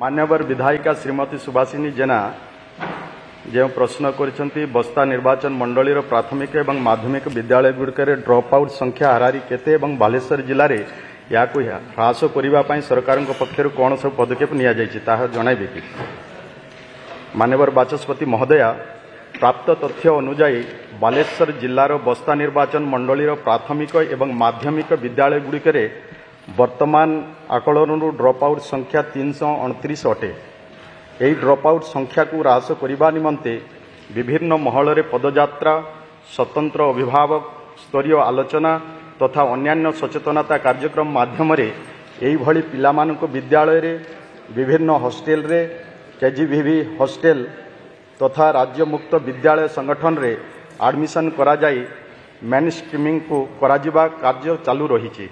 मान्यवर विधायिका श्रीमती सुभाषिनी जेना जो प्रश्न कर बस्ता निर्वाचन मंडली प्राथमिक और माध्यमिक विद्यालय गुड़िक ड्रॉप आउट संख्या हारारी केते बालेश्वर जिले में या ह्रास करने सरकार पक्षर कौन सब पदक्षेप निबे कि मान्यवर बाचस्पति महोदया प्राप्त तथ्य अनुजाई बालेश्वर जिलार बस्ता निर्वाचन मंडली प्राथमिक और माध्यमिक विद्यालय गुड़िक वर्तमान आकलन ड्रॉप आउट संख्या 329 अटे। यही ड्रॉप आउट संख्या को ह्रास करने निमंते विभिन्न महल में पदयात्रा स्वतंत्र अभिभावक स्तरीय आलोचना तथा अन्यान्य सचेतनता कार्यक्रम माध्यम पिला विद्यालय रे विभिन्न हॉस्टेल रे केजीवीवी हॉस्टेल तथा राज्य मुक्त विद्यालय संगठन रे एडमिशन करा जाई मेन स्ट्रीमिंग को कराजिबा कार्य चालू रही।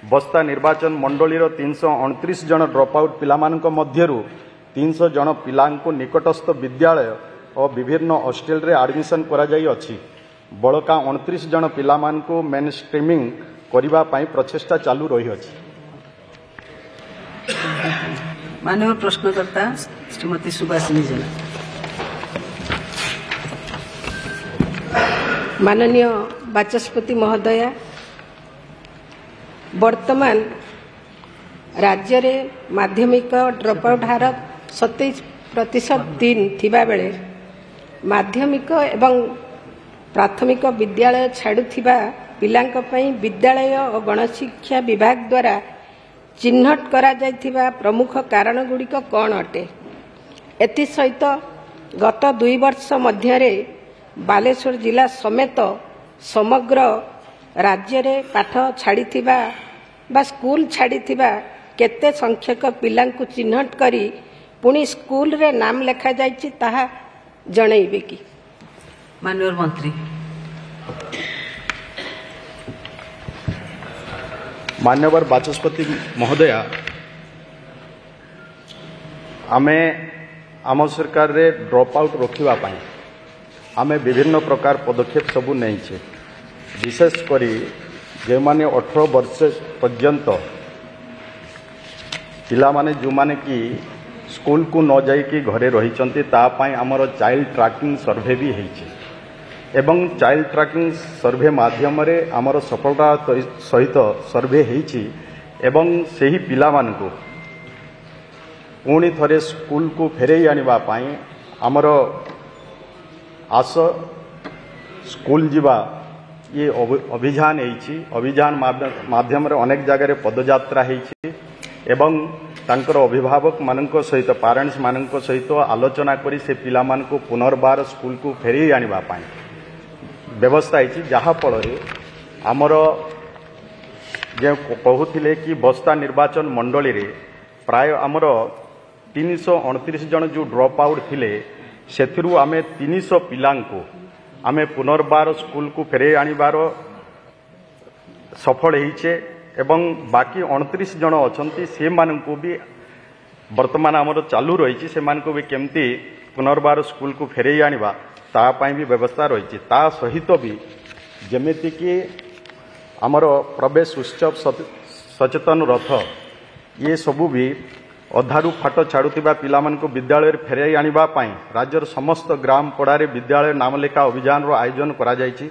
बस्ता निर्वाचन मंडली 329 जन ड्रॉप आउट पिलामानक मध्यरु 300 जन पिलांको निकटस्थ विद्यालय और विभिन्न हॉस्टेल रे एडमिशन करा जाई अछि। बळका 29 जन पिलामानको मेन स्ट्रीमिंग करिबा पई प्रचेष्टा चालू रही अछि। माननीय प्रश्नकर्ता श्रीमती सुभाषिनी जेना। माननीय बाचस्पति महोदया वर्तमान राज्य रे माध्यमिक ड्रॉप आउट हार 27% थिबा बेले माध्यमिक एवं प्राथमिक विद्यालय छाड़ुथिबा पिलांक पई विद्यालय और गणशिक्षा विभाग द्वारा चिन्हट करा जायथिबा प्रमुख कारण गुड़िक कौन अटे। एथि सहित गत 2 वर्ष मध्य बालेश्वर जिला समेत समग्र राज्य रे पाठ छाड़िथिबा बा स्कूल छाड़िथिबा केते संख्यक पिलांकु चिन्हट करी पुणी स्कूल रे नाम लेखा जायछि ताहा जणैबे कि। माननीय मंत्री। मान्यवर बाचस्पति महोदया आमे आम सरकार रे ड्रॉप आउट रोकवा पाई आमे विभिन्न प्रकार पदक्षेप सबू नहीं छे। विशेष करी जे माने 18 वर्ष पर्यंत पिला माने जो माने कि स्कूल को न जाई कि घरे रही ता पाई आमर चाइल्ड ट्रैकिंग सर्वे भी होइछे एवं चाइल्ड ट्रैकिंग सर्वे माध्यम रे आमर सफलता सहित सर्वे होइछी एवं सेही पिला मानको पुणी थरे स्कूल को फेरई आनिबा पाई आमर आस स्कूल जीवा ये अभियान अभियान माध्यम अनेक जगह पदयात्रा एवं तांकर अभिभावक मानक सहित पेरेंट्स मानक सहित आलोचना करी से पिला मानक पुनर्बार स्कूल को फेरई आनिबा पाई व्यवस्था है जहाँ फल आमर जो कहते कि बस्ता निर्वाचन मंडली रे प्राय आमर 329 जन जो ड्रॉप आउट थिले सेथिरु आमे 300 पिलांको आमे पुनर्बार स्कूल को फेरे आनिबार सफल होइछे एवं बाकी 29 जन अछंती से मानकु भी वर्तमान आमर चालू रही से मानकु भी केमती पुनर्बार स्कूल को फेरे आनिबा ता पाई भी व्यवस्था रही। ता सहित भी जेमिति कि आमर प्रवेश उत्सव सचेतन रथ ये सबू भी अधारू फाट छाड़ुथिबा पिला मानकु विद्यालय फेराई आनिबा पाई राज्यर समस्त ग्राम पड़ारे विद्यालय नामलेखा अभियान रो आयोजन करा जायछि।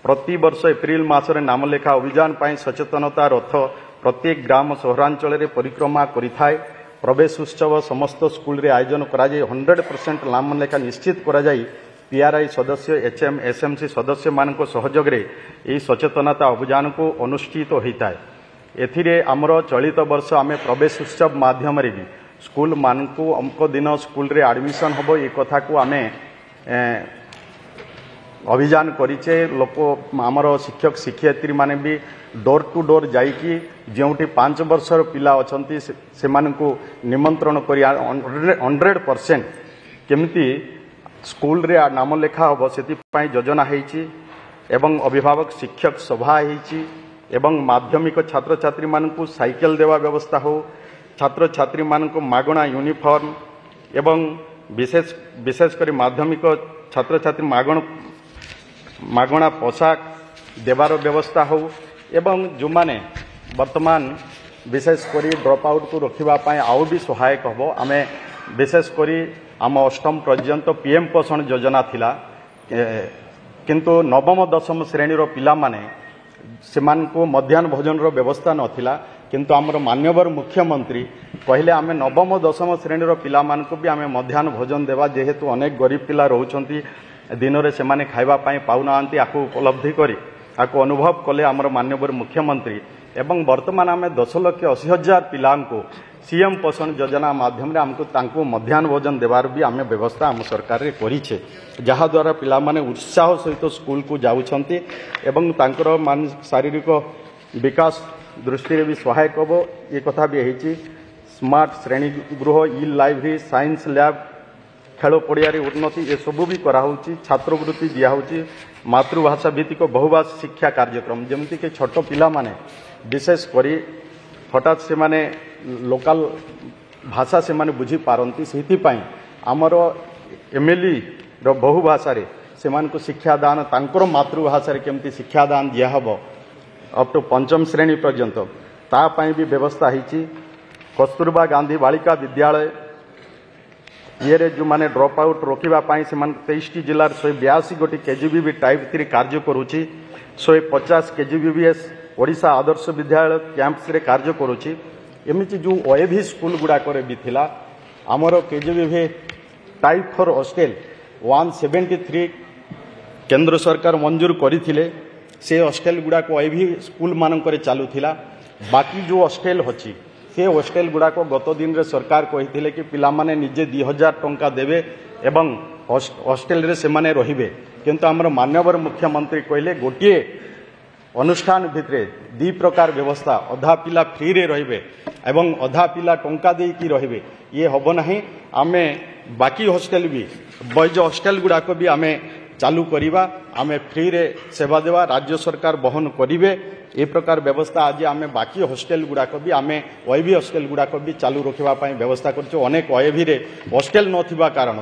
प्रति वर्ष एप्रिल मासरे नामलेखा अभियान पाई सचेतनता रथ प्रत्येक ग्राम सहरांचल रे परिक्रमा करिथाय। प्रवेश उत्सव समस्त स्कूल रे आयोजन करा जाय 100% नामलेखा निश्चित करा जाय। पीआरआई सदस्य एचएम एसएमसी सदस्य मानक सहयोग रे एही सचेतनता अभियान को अनुष्ठित होता है। एथिरे आमर चलित वर्ष आमे प्रवेश उत्सव माध्यम रे भी स्कूल मानकु अमक दिन स्कूल रे एडमिशन हबो ए कथा को आमे अभियान करिचे। लोक आमर शिक्षक शिक्षयित्री माने भी डोर टू डोर जाइकी जोंठी 5 वर्षर पिला अछंती से मानकु निमंत्रण करी 100% केमती स्कूल रे नाम लेखा हबो सेति पई योजना हेछि एवं अभिभावक शिक्षक सभा हेछि एवं माध्यमिक छात्र छात्री मानकु साइकेल देवा व्यवस्था हो छात्र छात्री मानकु मागणा यूनिफॉर्म एवं विशेषकर माध्यमिक छात्र छात्री मागणा पोशाक देवार व्यवस्था हो एवं जो माने वर्तमान विशेषकर ड्रप आउट को रखापी आउ भी सहायक हम आम विशेषकर आम अष्टम पर्यंत पीएम पोषण योजना थिला किंतु नवम दशम श्रेणीर पिला माने सेमान को मध्याह्न भोजन व्यवस्था नथिला किंतु आमर मान्यवर मुख्यमंत्री कहले आम नवम दशम श्रेणीर पिला मानक भी आम मध्याह्न भोजन देवा जेहेतु अनेक गरीब पिला रोचंती दिन में से खाइबा पाई पाउना आपको उपलब्धि करी आपको अनुभव कले आमर मान्यवर मुख्यमंत्री एवं वर्तमान आम 10,80,000 पिला को सीएम पोषण योजना माध्यम आमको मध्याह्न भोजन देवार भी आम व्यवस्था आम सरकार रे करिछे जहाद्वारा पिला माने उत्साह सहित स्कूल को जाउछंती एवं तांकर मान शारीरिक विकास दृष्टि भी सहायक हम ये कथा भी है स्मार्ट श्रेणी गृह ई लाइब्रेरी साइंस लैब खेल पड़िया उन्नति ये सब भी कराऊँगी छात्रवृत्ति दिखाई मातृभाषा भित्तिक बहुभाषा शिक्षा कार्यक्रम जमती कि छोट पिला माने विशेषकर हठात से माने लोकल भाषा से माने बुझी पारती से आमर एमएलई बहुभाषा से को शिक्षादान तांकर मातृभाषा केमती शिक्षादान दिहब अप टू पंचम श्रेणी पर्यंत तापाई भी व्यवस्था होती कस्तूरबा गांधी बालिका विद्यालय ये जो माने ड्रप आउट रोकवाई से 23 जिलार 182 गोटी केजीबीवी टाइप 3 कार्य करुच्ची 150 केजीबीवीएस ओडिशा आदर्श विद्यालय कैंप्स रे कार्य करुच्ची एमती जो ओएवी स्कूल गुड़ाक भी थिला आमर केजीबीवी टाइप 4 हॉस्टेल 173 केंद्र सरकार मंजूर करथिले से हॉस्टेल गुड़ाक ओएवी स्कूल मानक चलुला बाकी जो हॉस्टेल अच्छी से हॉस्टेल गुड़ाक गत दिन रे सरकार कही कि पिला माने निजे 2,000 टंका देवे एवं हॉस्टेल रे से माने रहिबे किंतु आमर मान्यवर मुख्यमंत्री कहले गोटे अनुष्ठान भितरे 2 प्रकार व्यवस्था अधा पिला फ्री रे रहिबे एवं अधा पिला टंका देकी रहिबे ये हब नाही आमे बाकी हॉस्टेल भी बॉयज हॉस्टेल गुड़ाक भी आमे चालू करिबा आमे फ्री रे सेवा देवा राज्य सरकार बहन करिवे ए प्रकार व्यवस्था आज आम बाकी हॉस्टेल गुड़ाक भी आम ओएवी हॉस्टेल गुड़ाक भी चालू रखापी व्यवस्था कर अनेक ओएवी रे हॉस्टेल नथिबा कारण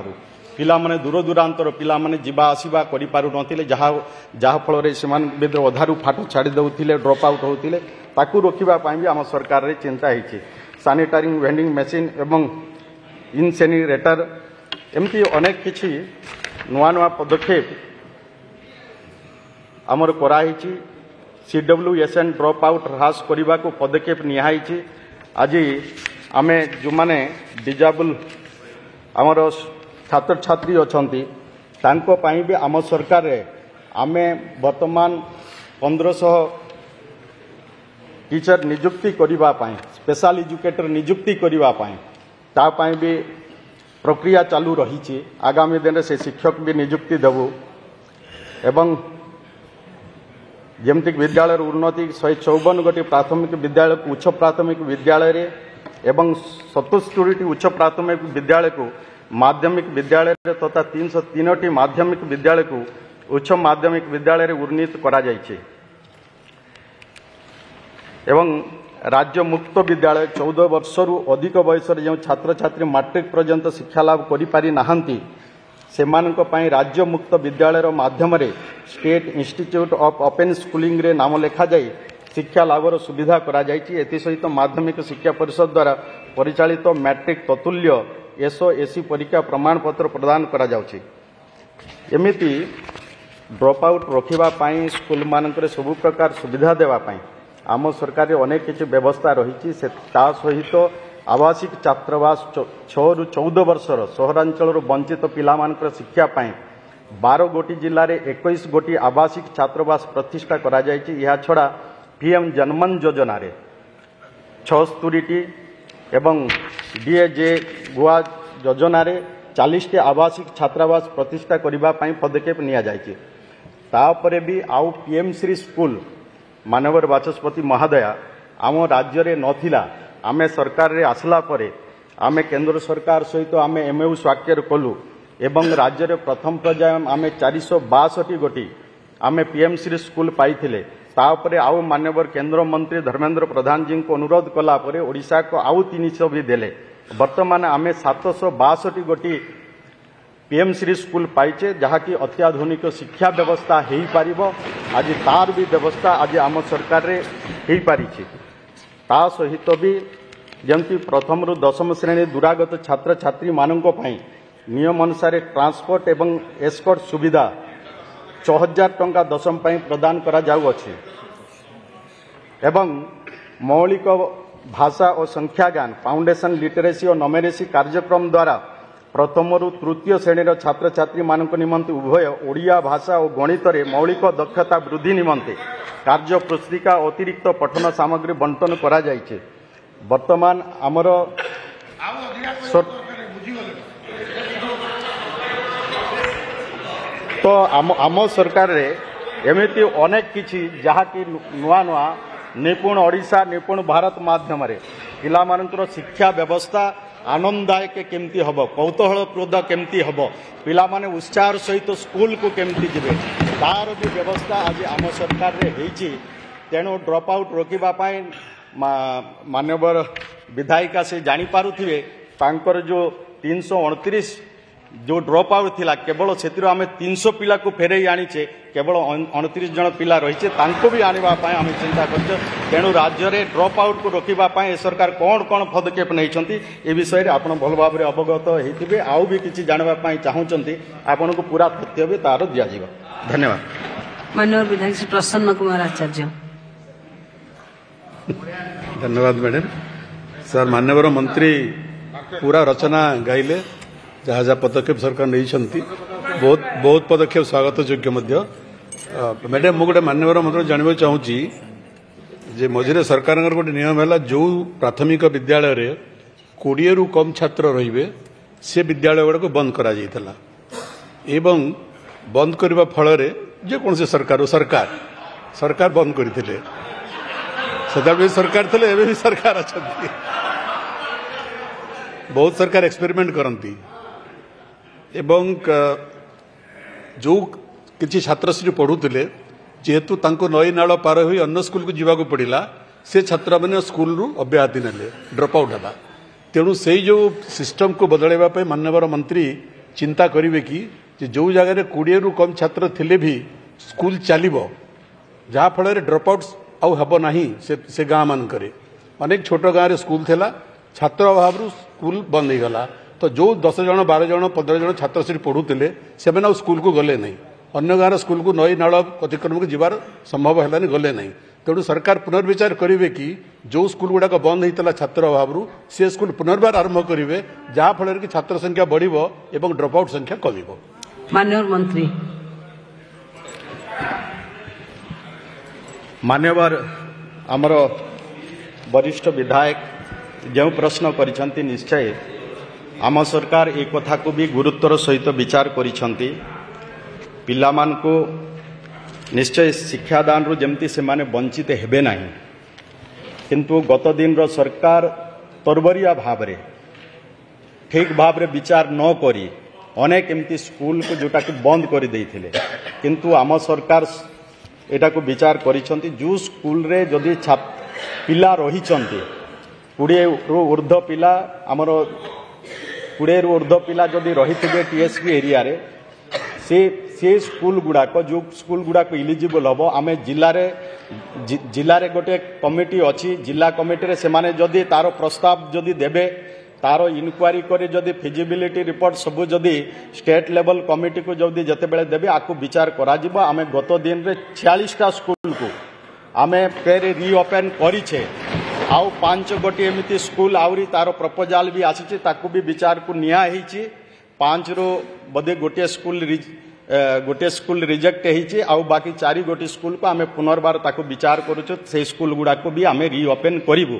पिला माने दूर दूरांतर पिला माने जिबा आसिबा करि पारु नथिले जहा फल रे सेमान बेदर अधारु फाट छाड़ी दउथिले ड्रप आउट होउथिले ताकू रोकिबा पई भी आम सरकार रे चिंता हिची सैनिटाइजिंग वेंडिंग मशीन एवं इनसेनिरेटर एमती अनेक किछि नुआ नुआ पदक्षेप आमर कराही CWSN ड्रप आउट ह्रास करने को पदक्षेप निहाई आज आम जो माने डिजेबल आमर छात्र छात्री अछंती तांको पाई भी आम सरकार रे आमे वर्तमान 1500 टीचर नियुक्ति करबा पाई स्पेशल एजुकेटर नियुक्ति करबा पाई ता पाई भी प्रक्रिया चालू रही आगामी दिन से शिक्षक भी नियुक्ति देबू एवं जमती विद्यालय उन्नति 154 गोटी प्राथमिक विद्यालय को उच्च प्राथमिक विद्यालय रे एवं 77 उच्च प्राथमिक विद्यालय को माध्यमिक विद्यालय तथा 303 माध्यमिक विद्यालय को उच्च माध्यमिक विद्यालय उन्नीत करा जायछि एवं राज्य मुक्त विद्यालय 14 वर्षरु अधिक बयस जो छात्र छात्री मैट्रिक पर्यंत शिक्षा लाभ करि पारि नाहंती सेमानक पई राज्य मुक्त विद्यालय माध्यम state institute of open schooling रे नाम लेखा जाई शिक्षा लाभर सुविधा करा जायछि एति सहित माध्यमिक शिक्षा परिषद द्वारा परिचालित मैट्रिक ततुल्य SO/SC परीक्षा प्रमाण पत्र प्रदान करा जाउछि एमिति ड्रप आउट रोकिबा पई स्कूल मानकरे सब प्रकार सुविधा देवा पई आम सरकार अनेक किछि व्यवस्था रही से ता सहित आवासिक छात्रावास 6 रु 14 वर्षर सहरांचल वंचित पिला मानकर शिक्षा पाई 12 गोटी जिले में 21 गोटी आवासिक छात्रावास प्रतिष्ठा करा जायछि यह छड़ा पीएम जनमन योजना रे 76 एवं डीएजे गुआ योजना रे 40 आवासिक छात्रावास प्रतिष्ठा करबा पई पदक्षेप निया जायछि तापरे भी आउ पीएम श्री स्कूल मानवर बाचस्पति महोदया आम राज्य रे नथिला आमे सरकार रे आसला परे आमे केंद्र सरकार सहित आमे एमओयू स्वाक्षर कलु एवं राज्य रे प्रथम पर्याय आमे 462 गोटी आमे पीएम श्री स्कूल पाइथिले तापरे आउ मान्यवर केंद्र मंत्री धर्मेंद्र प्रधान जी को अनुरोध कला परे ओडिशा को आउ 300 भी देले वर्तमान आमे 762 गोटी पीएम श्री स्कूल पाइचे जहाँकि अत्याधुनिक शिक्षा व्यवस्था हो पारिबो आज तार भी व्यवस्था आज आम सरकार रे हो पारिछि ता सहित भी जमती प्रथम रु दशम श्रेणी दूरागत छात्र छात्री मानक नियम अनुसार ट्रांसपोर्ट एवं एस्कॉर्ट सुविधा 6000 टंका दशम प्रदान करा जाउअछि एवं मौलिक भाषा और संख्या ज्ञान फाउंडेशन लिटरेसी और नमेरेसी कार्यक्रम द्वारा प्रथम रु तृतीय श्रेणीर छात्र छात्री मानक निमंते उभय ओडिया भाषा और गणित रे मौलिक दक्षता वृद्धि निमंते कार्य पुस्तिका अतिरिक्त पठन सामग्री बंटन करा जायछे। वर्तमान आमर तो आम सरकार रे एमिति अनेक किछि जहाँकि नुआ नुआ निपुण ओडिशा निपुण भारत माध्यम रे पिला मानकर शिक्षा व्यवस्था आनंददायक केमती हब कौतूहलप्रद केमती हब पिला माने उत्साह सहित स्कूल को केमती जिबे तार भी व्यवस्था आज आम सरकार रे हेछि। तेणु ड्रॉप आउट रोकिबा पाई माननीय विधायिका से जानी पारुथिबे तांकर जो 329 जो ड्रॉप आउट थिला केवल सेतिरो आमे 300 पिला को फेरई आनीचे केवल 29 जन पिला रहिचे तांको भी आनिबा पाई आमे चिंता करछे। तेणु राज्य रे ड्रॉप आउट को रोकिबा पाई सरकार कोन कोन पदक्षेप नैछंती ए विषय रे आपण भल भाबरे अवगत हेतिबे आउ भी किछि जानबा पाई चाहुचंती आपण को पूरा तथ्य भी तार दिया जिवो। धन्यवाद। माननीय विधायक श्री प्रसन्न कुमार आचार्य। धन्यवाद मैडम। सर माननीय मंत्री पूरा रचना गाइले जहाँ जहाँ पदक्षेप सरकार नहीं बहुत बहुत पदक्षेप स्वागत योग्य मैडम मु गोटे माननीय मंत्री जानवा चाहूँगी जे मझे सरकार गोटे नियम है जो प्राथमिक विद्यालय रे 20 रु कम छात्र रे से विद्यालय गुड़ाक बंद करा जाइथला एवं बंद करने फल जेको सरकार बंद करते सरकार थे एवं भी सरकार अच्छा बहुत सरकार एक्सपेरिमेंट करती एवं जो किसी छात्रश्री पढ़ुले जेहेतु तांको नई नाल पार हुई अन्य स्कूल को जीवा पड़ा से छात्र मैंने स्कूल रु अब्याहति नेले ड्रॉप आउट है तेणु से जो सिस्टम को बदलवाई माननीय मंत्री चिंता करेंगे कि जो जगह 20 रु कम छात्र थिले भी स्कूल चलो जहाँ फल ड्रॉप आउट आउ हम ना से गाँ मानक अनेक छोट गाँव में स्कूल थिला छात्र अभाव स्कूल बंद हो गला तो जो 10 जन 12 जन 15 जन छात्रश्री पढ़ुते से स्कूल को गले नहीं अन्य गाँव स्कूल को नई नाल अतिक्रम को जीवार संभव है गले नहीं तेणु सरकार पुनर्विचार करेंगे कि जो स्कूल गुड़ाक बंद होता छात्र अभाव से स्कूल पुनर्बार आरंभ करेंगे जहाँ फल कि छात्र संख्या बढ़ और ड्रॉप आउट संख्या कम। माननीय मंत्री मान्यवर आमर वरिष्ठ विधायक जो प्रश्न करिसेंती निश्चय आम सरकार एक कथा को भी गुरुत्वर सहित विचार करिसेंती पिला मान को निश्चय शिक्षादान रु जमती से माने वंचित हेबे नहीं किंतु गत दिन रो सरकार तरबरिया भाव रे ठीक भाव रे विचार न करी अनेक एमती स्कूल को जोटा कि बंद कर देइथिले किंतु आम सरकार एटा को विचार करिसेंती जो स्कूल रे जदि पिला रहिचंती 20 रु ऊर्ध्व पिला आमर 20 रु ऊर्ध्व पिला जदि रहिथिबे टीएसपी एरिया रे से स्कूल गुड़ाक जो स्कूल गुड़ाक इलिजिबल हम आम जिले रे गोटे कमिटी अच्छी जिला कमिटी रे से माने जदि तार प्रस्ताव जदि देबे तार इनक्वारी करे जदि फिजिबिलिटी रिपोर्ट सबू जदि स्टेट लेवल कमिटी को जदि जते बेले देबे आकु विचार करा जिवो। आमे गत दिन रे 46टा स्कूल को आमे फेर रीओपन करिछे आउ 5 गोटी एमिति स्कूल आउरी तार प्रपोजाल भी आसीचे ताकू भी विचार को निया हिची 5 रो बदे गोटे स्कूल रिजेक्ट होती आउ बाकी 4 गोटी स्कूल को आमे पुनर्बार ताकू विचार करूँ से स्कूल गुड़ा को भी आमे रीओपन करूँ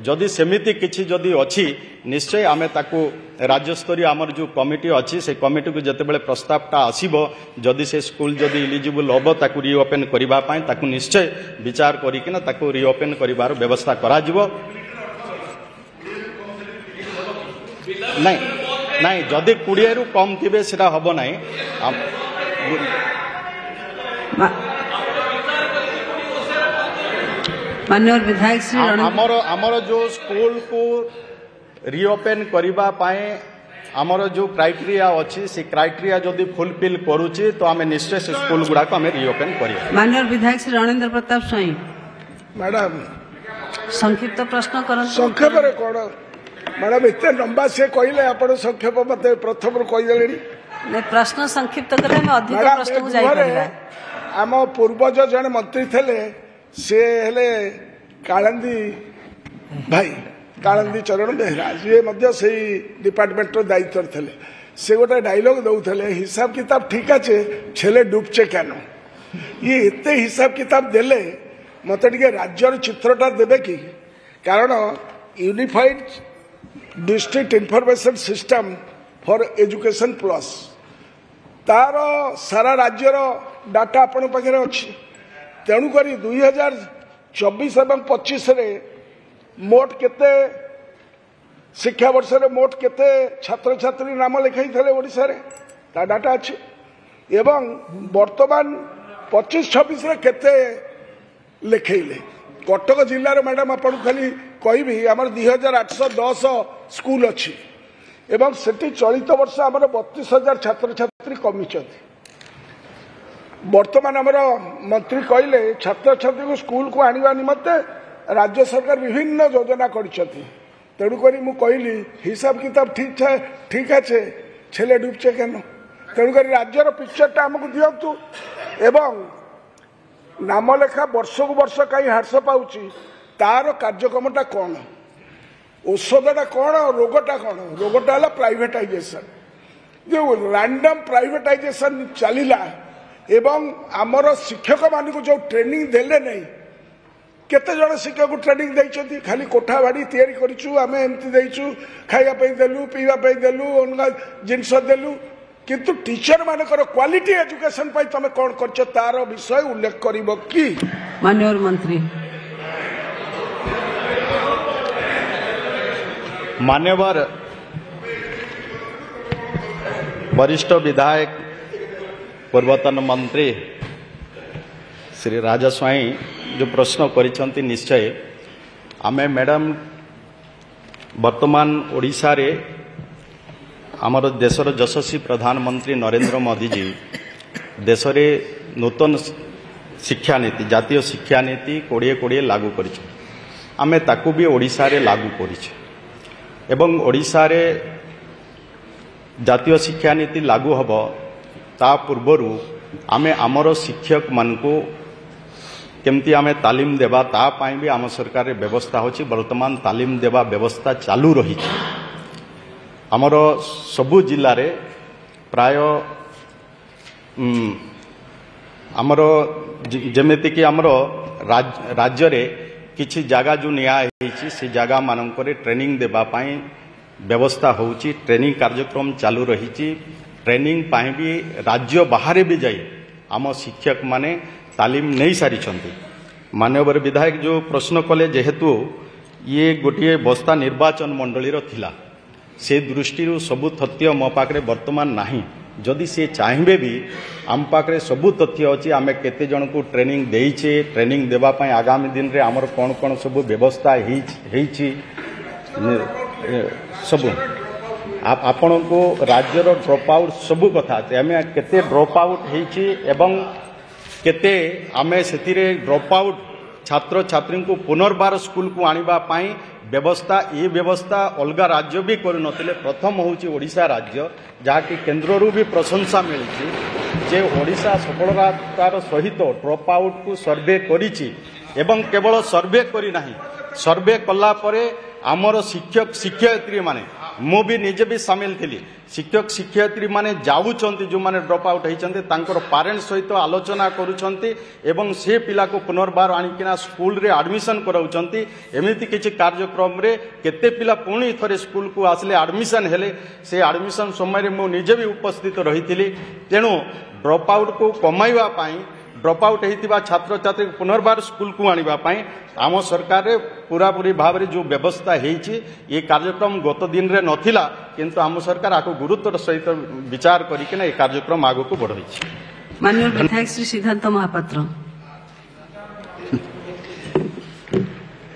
जदि सेमिति किछि जदि अच्छी निश्चय आमे ताकू राज्य स्तरीय आमर जो कमिटी अच्छी से कमिटी को जिते बड़े प्रस्तावटा आसीबो जदि से स्कूल जदि इलिजिबल हम ताकू रीओपन करबा पई ताकू निश्चय विचार करिकिना ताकू रीओपन करिवार व्यवस्था करा जिवो। नहीं जदि 20 रु कम थिबे सेटा हबो नहीं माननीय विधायक श्री आमर जो स्कूल को रीओपन करबा पाए आमर जो क्राइटेरिया अच्छी से क्राइटेरिया जदि फुलफिल करूची तो आमे निश्चय से स्कूल गुड़ा को आमे रीओपन करिया। माननीय विधायक श्री रणेंद्र प्रताप स्वाई। मैडम संक्षिप्त प्रश्न करंतु संक्षेप कौन मैडम एत लंबा से कहले आप संक्षेप मत प्रथम कहीदे नहीं प्रश्न संक्षिप्त कले हम अधिक प्रश्न को जाई परिबा आम पूर्वज जन मंत्री थे से हेले कालंदी भाई कालंदी चरण बेहरा से डिपार्टमेंट दायित्व थे से गोटे डायलॉग दौले हिसाब किताब ठीक अच्छे छेले डूबचे क्या ये एते हिसाब किताब देले मत राज्यर चित्रटा देवे कि कारण unified district information system for education plus तार सारा राज्यर डाटा आपण पाखे अच्छी तेणुक 2024 और 25 मोट केते शिक्षा वर्ष मोट केते छात्र छात्री नाम लिखाई थे ओडिशा रे ता डाटा अच्छी एवं वर्तमान 25-26 केते लिखेले कटक जिलार मैडम आपको खाली कहबी आम 2810 स्कूल अच्छी एवं सेठी चलित वर्ष आम 32,000 छात्र छात्री कमी वर्तमान आमर मंत्री कहले छात्र छात्री को स्कूल को आने निमंते राज्य सरकार विभिन्न योजना करुक कहली हिसाब किताब ठीक अच्छे छेले डूबचे केन तेणुक राज्यर पिक्चरटा आमको दिंतु एवं नामलेखा वर्ष को वर्ष कहीं ह्रास पाऊँच तार कार्यक्रमटा कौन औषधटा कौन रोगटा कौन रोगटा है प्राइवेटाइजेशन जो रैंडम प्राइवेटाइजेशन चलला एवं आमर शिक्षक मान जो ट्रेनिंग देले नहीं केते जन शिक्षक को ट्रेनिंग देइछथि खाली कोठा बाड़ी तैयारी करिछु आमे एमति देइछु खाइबा पई देलु पीबा पई देलु ओनगा जिंस देलु किंतु टीचर मानकर क्वालिटी एजुकेशन पई तमे कोन करछ तार विषय उल्लेख करिवो की माननीय मंत्री मान्यवर वरिष्ठ विधायक पूर्वतन मंत्री श्री राजा स्वाई जो प्रश्न करिसंती निश्चय आमे मैडम वर्तमान ओडिशा रे आमर देशर यशस्वी प्रधानमंत्री नरेंद्र मोदी जी देश रे नूतन शिक्षा नीति जातीय शिक्षा नीति 2020 लागू करिछ आमे ताकू भी ओडिशा रे लागू करिछ एवं ओडिशा रे जातीय शिक्षा नीति लागू हब ता पूर्वरु आमे आमर शिक्षक मानकू केमती आमे तालीम देबा ता पाई भी आम सरकार रे व्यवस्था होची वर्तमान तालीम देबा व्यवस्था चालू रही आमर सबु जिल्ला रे प्राय आमर जेमेति कि आमर राज्य रे किछि जागा जो निया हेछि से जागा मानकरे ट्रेनिंग देबा पाई व्यवस्था होची ट्रेनिंग कार्यक्रम चालू रही ट्रेनिंग पाई भी राज्य बाहर भी जाई आम शिक्षक माने तालीम नहीं सारी मान्यवर विधायक जो प्रश्न कले जेहेतु ये गोटे बस्ता निर्वाचन मंडली थिला से दृष्टि सबु तथ्य मो पाखे वर्तमान नाही जदि से चाहिए भी आम पाखे सबु तथ्य अच्छी आम केते जन को ट्रेनिंग देइछे ट्रेनिंग देबा पाई आगामी दिन रे आमर कौन कौन सबु व्यवस्था हेछि सबु आपण को राज्यर ड्रॉप आउट सबु कथा आम केते ड्रॉप आउट हेछि एवं केते आमे सेतिरे ड्रॉप आउट छात्र छात्री को पुनर्बार स्कूल को आनिबा पाई व्यवस्था ये व्यवस्था अलग राज्य भी करू नथिले प्रथम होउची ओडिशा राज्य जहाँकि केन्द्ररू भी प्रशंसा मिली जे ओडिशा सफलतार सहित ड्रॉप आउट को सर्वे करिछि एवं केवल सर्वे करी नाही सर्वे कला परे आमर शिक्षक शिक्षयित्री माने मु भी निजे भी सामिल थी शिक्षक शिक्षयित्री माने जाऊँच जो माने ड्रॉप आउट होती पेरेंट्स सहित आलोचना करुँचे एवं से पिला को पुनर्बार आनिकिना स्कूल रे एडमिशन कराउछंती एमिति किछि कार्यक्रम रे केते पिला पुणी थरे स्कूल को आसले एडमिशन हेले से एडमिशन समय रे मु निजे भी उपस्थित रही तेणु ड्रॉप आउट को कमाइबा पाई ड्रॉप आउट होता छात्र छात्री पुनर्बार स्कूल को आने आम सरकार रे पूरा पूरी भाव रे जो व्यवस्था होती ये कार्यक्रम गत दिन रे नथिला किंतु आम सरकार आपको गुरुत्वर सहित विचार करके ये कार्यक्रम आग को बढ़ाई। माननीय विधायक श्री सिद्धांत महापात्र।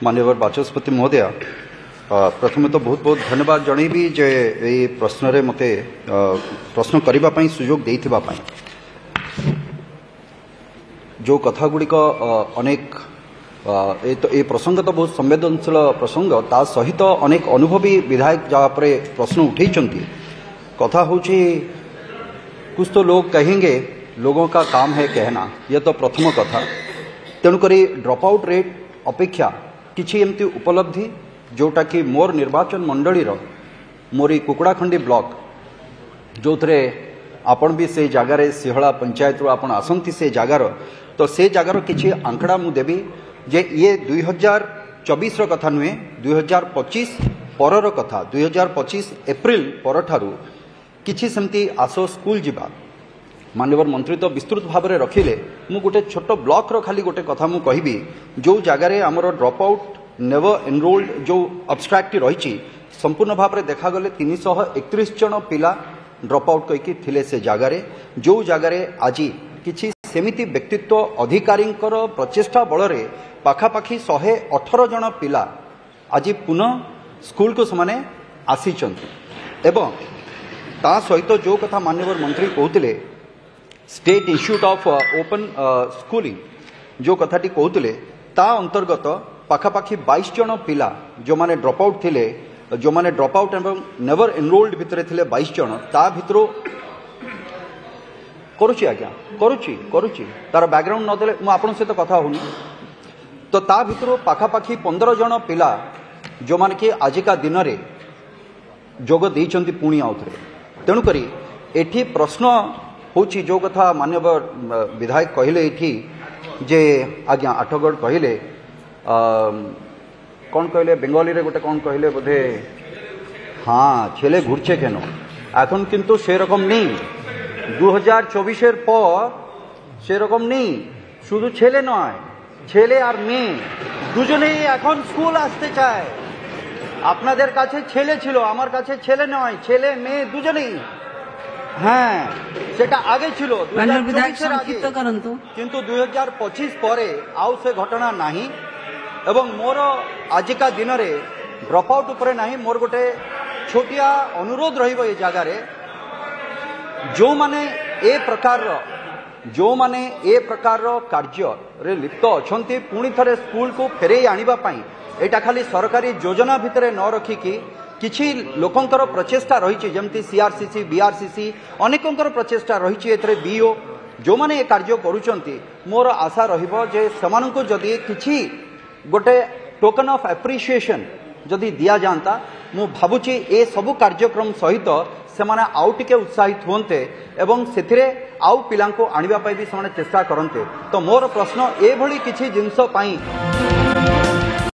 माननीय बाचस्पति महोदय प्रथम तो बहुत बहुत धन्यवाद जनईबी जे ये प्रश्न रे मते प्रश्न करबा पई सुयोग देथिबा पई जो कथा गुड़िक अनेक ए प्रसंग तो बहुत संवेदनशील प्रसंग ता सहित अनेक अनुभवी विधायक जहाँ प्रश्न उठे कथा हूँ कुछ तो लोग कहेंगे लोगों का काम है कहना यह तो प्रथम कथा तेणुक ड्रॉप आउट रेट अपेक्षा किसी एमती उपलब्धि जोटा कि मोर निर्वाचन मंडली मोरी कुकुड़ाखंडी ब्लॉक जो थे आपण भी से जगार सिहला पंचायत रू आपण आसंती से जगार तो से जगार किसी आंकड़ा मु देवी जे ये 2024 कथा नुहे 2025 परर कथा 2025 एप्रिल पर ठारू किछि सेमती आसो स्कूल जीवा माननीय मंत्री तो विस्तृत भाव में रखिले मु गोटे छोट ब्लॉक रो खाली गोटे कथा मु कहबी जो जगार आमर ड्रॉप आउट नेवर एनरोल्ड जो अब्स्ट्राक्ट रही संपूर्ण भाव में देखा गले 331 जन पिला ड्रॉप आउट कहीकि थिले से जगार जो जगार आज किछि सेमिति व्यक्तित्व अधिकारी प्रचेष्टा बल पाखापाखि 118 जन पिला आज पुनः स्कूल को समाने आसीचंती एवं ता सहित जो कथा माननीय मंत्री कहते state institute of open schooling जो कथाटी कहते ता अंतर्गत पाखापाखि 22 जन पिला जो माने ड्रॉप आउट थिले जो माने ड्रॉप आउट एवं नेवर एनरोल्ड भितर थिले 22 जन ता भितर करुची आज्ञा करुची तार बैकग्राउंड नदेले मु आपन सहित कथा होनी तो ता भितर पाखापाखि 15 जन पिला जो माने कि आजिका दिन रे जोग देइचंती पुणी आउथरे तेणुक एठी प्रश्न होची जो कथा माननीय विधायक कहले एठी जे आज्ञा आठगढ़ कहले कौन कहले बेंगली रे गोटे कौन कहले बोधे हाँ छेले घुरछे केन एखन किंतु से रकम नहीं 2024 पर से रकम नहीं शुधु छेले नय छेले और मेये दुजनेই এখন স্কুল আসতে চায় আপনাদের কাছে ছেলে ছিল আমার কাছে ছেলে নয় ছেলে মেয়ে দুজনেই হ্যাঁ সেটা আগে ছিল 2024 এর আগে কিন্তু 2025 পরে আউ সে ঘটনা नाही এবং मोर आजिका दिन रे ड्रॉप आउट उपरे नाही मोर गोटे छोटिया अनुरोध रहिबो ए जगह रे जो माने ए प्रकार कार्य रे लिप्त अछंती पुणी थरे स्कूल को फेरे आनिबा पई एटा खाली सरकारी योजना भितरे न रखिकी किछि लोकंकर प्रचेष्टा रही जमती सीआरसीसी बीआरसीसी अनेकंकर प्रचेष्टा रही एथरे बीओ जो माने ए कार्य करूचंती मोर आशा रहिबो जे समानंको जदी किछि गोटे टोकन ऑफ एप्रिसिएशन जदि दिया जाता मु भावुची ए सबु कार्यक्रम सहित सेमाने आउ टिके उत्साहित होते एवं सेथिरे आउ पिलांको आनिबा पई भी सेमाने चेष्टा करते तो मोर प्रश्न ए भली किछि जिंस पई